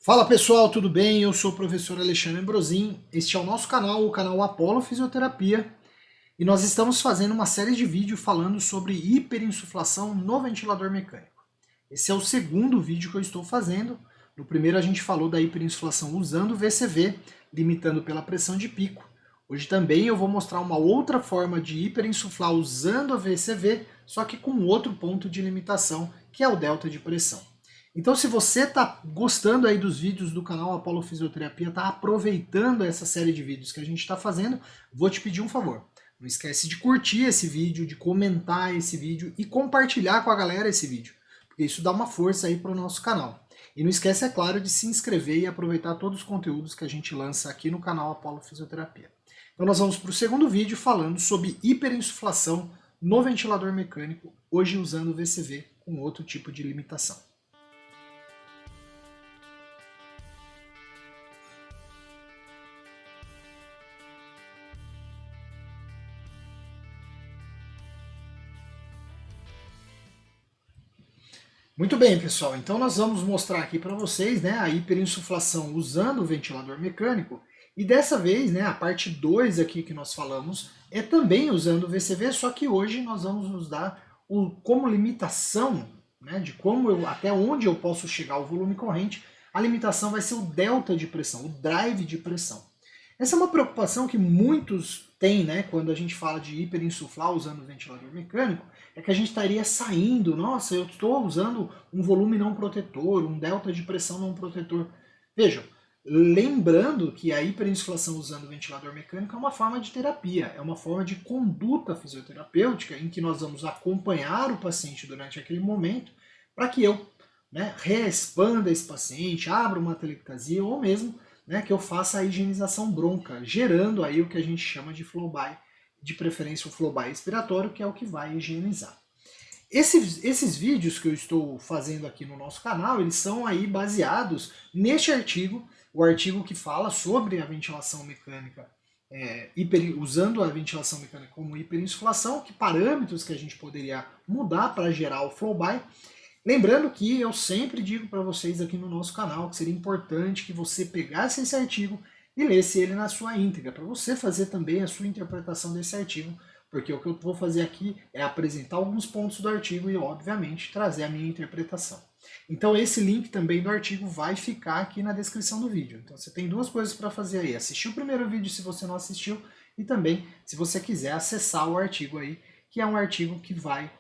Fala pessoal, tudo bem? Eu sou o professor Alexandre Ambrosin. Este é o nosso canal, o canal Apollo Fisioterapia, e nós estamos fazendo uma série de vídeos falando sobre hiperinsuflação no ventilador mecânico. Esse é o segundo vídeo que eu estou fazendo. No primeiro a gente falou da hiperinsuflação usando o VCV, limitando pela pressão de pico. Hoje também eu vou mostrar uma outra forma de hiperinsuflar usando a VCV, só que com outro ponto de limitação, que é o delta de pressão. Então, se você está gostando aí dos vídeos do canal Apollo Fisioterapia, está aproveitando essa série de vídeos que a gente está fazendo, vou te pedir um favor. Não esquece de curtir esse vídeo, de comentar esse vídeo e compartilhar com a galera esse vídeo, porque isso dá uma força aí para o nosso canal. E não esquece, é claro, de se inscrever e aproveitar todos os conteúdos que a gente lança aqui no canal Apollo Fisioterapia. Então nós vamos para o segundo vídeo falando sobre hiperinsuflação no ventilador mecânico, hoje usando o VCV com outro tipo de limitação. Muito bem, pessoal. Então nós vamos mostrar aqui para vocês, né, a hiperinsuflação usando o ventilador mecânico. E dessa vez, né, a parte 2 aqui que nós falamos é também usando o VCV, só que hoje nós vamos nos dar como limitação, né, de até onde eu posso chegar o volume corrente, a limitação vai ser o delta de pressão, o drive de pressão. Essa é uma preocupação que muitos têm, né, quando a gente fala de hiperinsuflar usando o ventilador mecânico, é que a gente estaria saindo, nossa, eu estou usando um volume não protetor, um delta de pressão não protetor. Vejam, lembrando que a hiperinsuflação usando o ventilador mecânico é uma forma de terapia, é uma forma de conduta fisioterapêutica em que nós vamos acompanhar o paciente durante aquele momento para que eu, né, reexpanda esse paciente, abra uma telectasia ou mesmo, né, que eu faça a higienização bronca, gerando aí o que a gente chama de flow-by, de preferência o flow-by expiratório, que é o que vai higienizar. Esses vídeos que eu estou fazendo aqui no nosso canal, eles são aí baseados neste artigo, o artigo que fala sobre a ventilação mecânica, usando a ventilação mecânica como hiperinsuflação, que parâmetros que a gente poderia mudar para gerar o flow-by. Lembrando que eu sempre digo para vocês aqui no nosso canal que seria importante que você pegasse esse artigo e lesse ele na sua íntegra, para você fazer também a sua interpretação desse artigo, porque o que eu vou fazer aqui é apresentar alguns pontos do artigo e, obviamente, trazer a minha interpretação. Então esse link também do artigo vai ficar aqui na descrição do vídeo. Então você tem duas coisas para fazer aí, assistir o primeiro vídeo se você não assistiu e também, se você quiser, acessar o artigo aí, que é um artigo que vai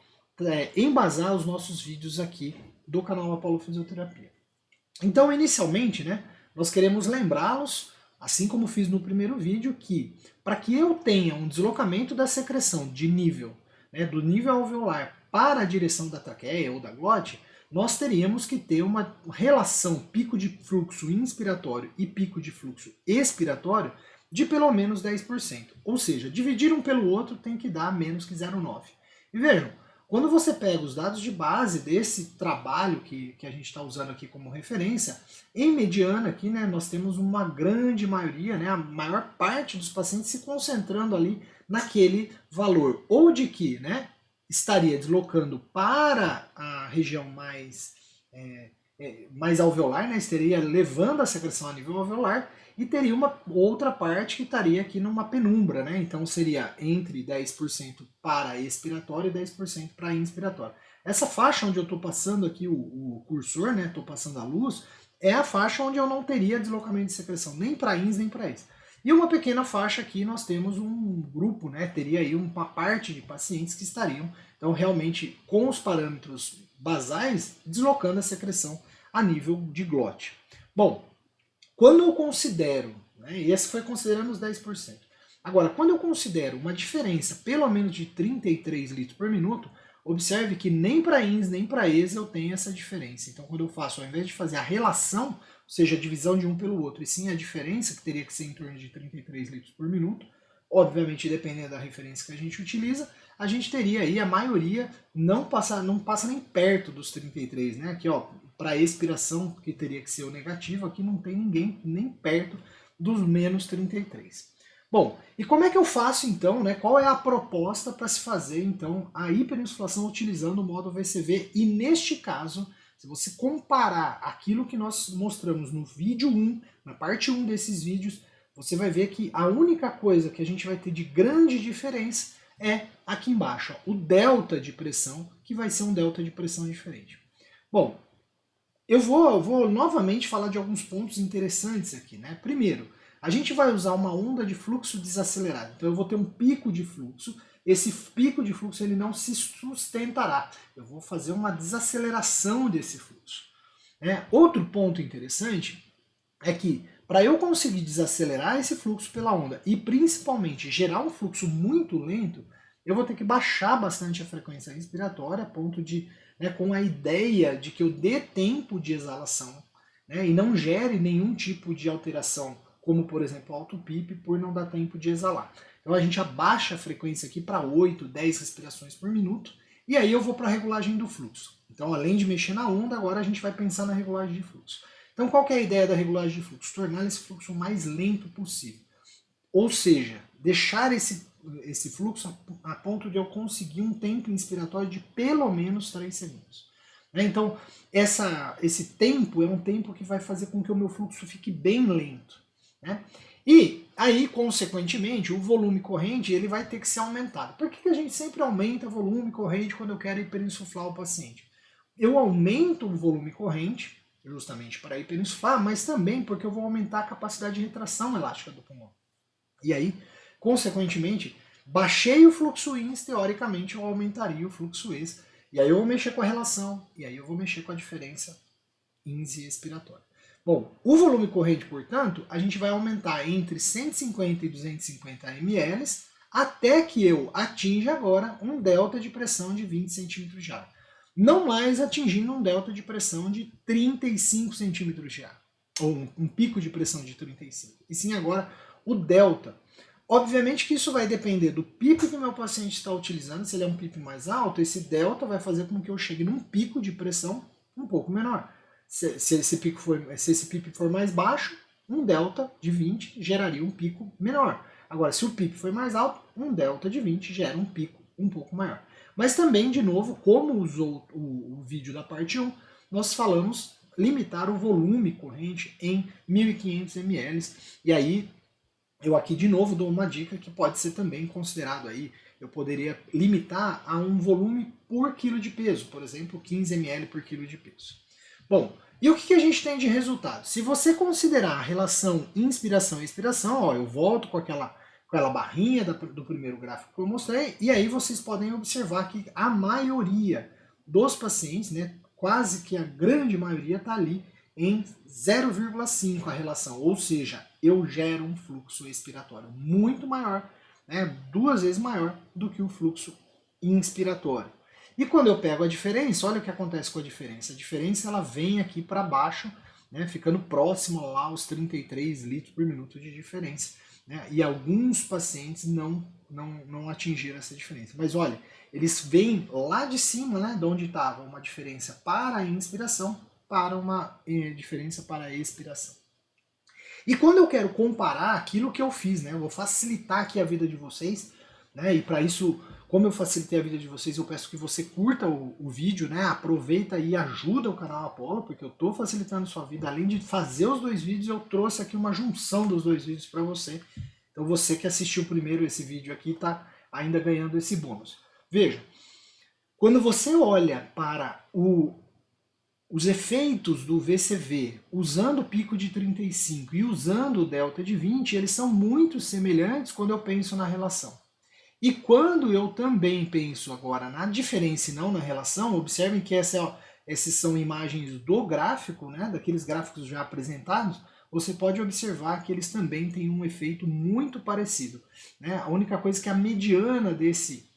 embasar os nossos vídeos aqui do canal Apollo Fisioterapia. Então, inicialmente, né, nós queremos lembrá-los, assim como fiz no primeiro vídeo, que para que eu tenha um deslocamento da secreção de nível, né, do nível alveolar para a direção da traqueia ou da glote, nós teríamos que ter uma relação pico de fluxo inspiratório e pico de fluxo expiratório de pelo menos 10%. Ou seja, dividir um pelo outro tem que dar menos que 0,9. E vejam, quando você pega os dados de base desse trabalho que a gente está usando aqui como referência, em mediana aqui, né, nós temos uma grande maioria, né, a maior parte dos pacientes se concentrando ali naquele valor, ou de que, né, estaria deslocando para a região mais alveolar, né, estaria levando a secreção a nível alveolar, e teria uma outra parte que estaria aqui numa penumbra, né? Então seria entre 10% para expiratório e 10% para inspiratório. Essa faixa onde eu estou passando aqui o cursor, né? Estou passando a luz, é a faixa onde eu não teria deslocamento de secreção, nem para ins nem para ex. E uma pequena faixa aqui nós temos um grupo, né? Teria aí uma parte de pacientes que estariam, então realmente com os parâmetros basais, deslocando a secreção a nível de glote. Bom, quando eu considero, né, e esse foi considerando os 10%, agora, quando eu considero uma diferença pelo menos de 33 litros por minuto, observe que nem para ins nem para ex eu tenho essa diferença. Então, quando eu faço, ao invés de fazer a relação, ou seja, a divisão de um pelo outro, e sim a diferença, que teria que ser em torno de 33 litros por minuto, obviamente dependendo da referência que a gente utiliza, a gente teria aí a maioria não passa nem perto dos 33, né? Aqui, ó, para expiração, que teria que ser o negativo, aqui não tem ninguém nem perto dos menos 33. Bom, e como é que eu faço então, né? Qual é a proposta para se fazer então a hiperinsuflação utilizando o modo VCV? E neste caso, Se você comparar aquilo que nós mostramos no vídeo 1, na parte 1 desses vídeos, você vai ver que a única coisa que a gente vai ter de grande diferença é aqui embaixo, ó, o delta de pressão, que vai ser um delta de pressão diferente. Bom, eu vou novamente falar de alguns pontos interessantes aqui, né? Primeiro, a gente vai usar uma onda de fluxo desacelerado. Então eu vou ter um pico de fluxo. Esse pico de fluxo ele não se sustentará. Eu vou fazer uma desaceleração desse fluxo. Outro ponto interessante é que para eu conseguir desacelerar esse fluxo pela onda e principalmente gerar um fluxo muito lento, eu vou ter que baixar bastante a frequência respiratória a ponto de, com a ideia de que eu dê tempo de exalação, e não gere nenhum tipo de alteração, como por exemplo alto PIP, por não dar tempo de exalar. Então a gente abaixa a frequência aqui para 8, 10 respirações por minuto, e aí eu vou para a regulagem do fluxo. Então além de mexer na onda, agora a gente vai pensar na regulagem de fluxo. Então qual que é a ideia da regulagem de fluxo? Tornar esse fluxo o mais lento possível. Ou seja, deixar esse fluxo a ponto de eu conseguir um tempo inspiratório de pelo menos 3 segundos. Então, esse tempo é um tempo que vai fazer com que o meu fluxo fique bem lento. E aí, consequentemente, o volume corrente ele vai ter que ser aumentado. Por que a gente sempre aumenta o volume corrente quando eu quero hiperinsuflar o paciente? Eu aumento o volume corrente, justamente para hiperinsuflar, mas também porque eu vou aumentar a capacidade de retração elástica do pulmão. E aí, consequentemente, baixei o fluxo ins, teoricamente eu aumentaria o fluxo ex, e aí eu vou mexer com a relação, e aí eu vou mexer com a diferença ins e expiratória. Bom, o volume corrente, portanto, a gente vai aumentar entre 150 e 250 ml, até que eu atinja agora um delta de pressão de 20 centímetros de ar. Não mais atingindo um delta de pressão de 35 centímetros de ar, ou um pico de pressão de 35, e sim agora o delta. Obviamente que isso vai depender do PIP que o meu paciente está utilizando. Se ele é um PIP mais alto, esse delta vai fazer com que eu chegue num pico de pressão um pouco menor. Se esse PIP for mais baixo, um delta de 20 geraria um pico menor. Agora, se o PIP for mais alto, um delta de 20 gera um pico um pouco maior. Mas também, de novo, como usou o vídeo da parte 1, nós falamos limitar o volume corrente em 1.500 ml. E aí, eu aqui de novo dou uma dica que pode ser também considerado aí, eu poderia limitar a um volume por quilo de peso, por exemplo, 15 ml por quilo de peso. Bom, e o que a gente tem de resultado? Se você considerar a relação inspiração e expiração, ó, eu volto com aquela barrinha do primeiro gráfico que eu mostrei, e aí vocês podem observar que a maioria dos pacientes, quase que a grande maioria está ali em 0,5 a relação, ou seja, eu gero um fluxo expiratório muito maior, 2 vezes maior do que o fluxo inspiratório. E quando eu pego a diferença, olha o que acontece com a diferença. A diferença ela vem aqui para baixo, ficando próximo lá aos 33 litros por minuto de diferença. E alguns pacientes não atingiram essa diferença. Mas olha, eles vêm lá de cima, de onde estava uma diferença para a inspiração, para uma diferença para a expiração. E quando eu quero comparar aquilo que eu fiz, eu vou facilitar aqui a vida de vocês, e para isso, como eu facilitei a vida de vocês, eu peço que você curta o vídeo, aproveita e ajuda o canal Apollo, porque eu estou facilitando a sua vida. Além de fazer os 2 vídeos, eu trouxe aqui uma junção dos 2 vídeos para você. Então você que assistiu primeiro esse vídeo aqui está ainda ganhando esse bônus. Veja, quando você olha para os efeitos do VCV usando o pico de 35 e usando o delta de 20, eles são muito semelhantes quando eu penso na relação. E quando eu também penso agora na diferença e não na relação, observem que essas são imagens do gráfico, daqueles gráficos já apresentados, você pode observar que eles também têm um efeito muito parecido. A única coisa é que a mediana desse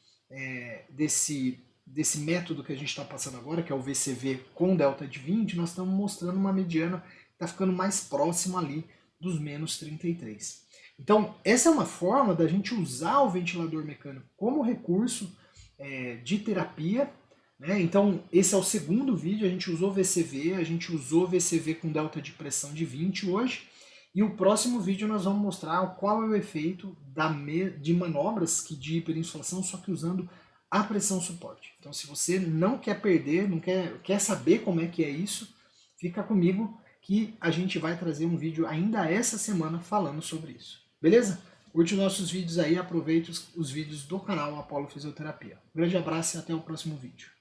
método que a gente está passando agora, que é o VCV com delta de 20, nós estamos mostrando uma mediana que está ficando mais próxima ali dos menos 33. Então, essa é uma forma da gente usar o ventilador mecânico como recurso de terapia. Então, esse é o segundo vídeo, a gente usou VCV, a gente usou VCV com delta de pressão de 20 hoje. E o próximo vídeo nós vamos mostrar qual é o efeito de manobras de hiperinsuflação, só que usando a pressão suporte. Então, se você não quer perder, não quer saber como é que é isso, fica comigo que a gente vai trazer um vídeo ainda essa semana falando sobre isso. Beleza? Curte nossos vídeos aí, aproveite os vídeos do canal Apollo Fisioterapia. Um grande abraço e até o próximo vídeo.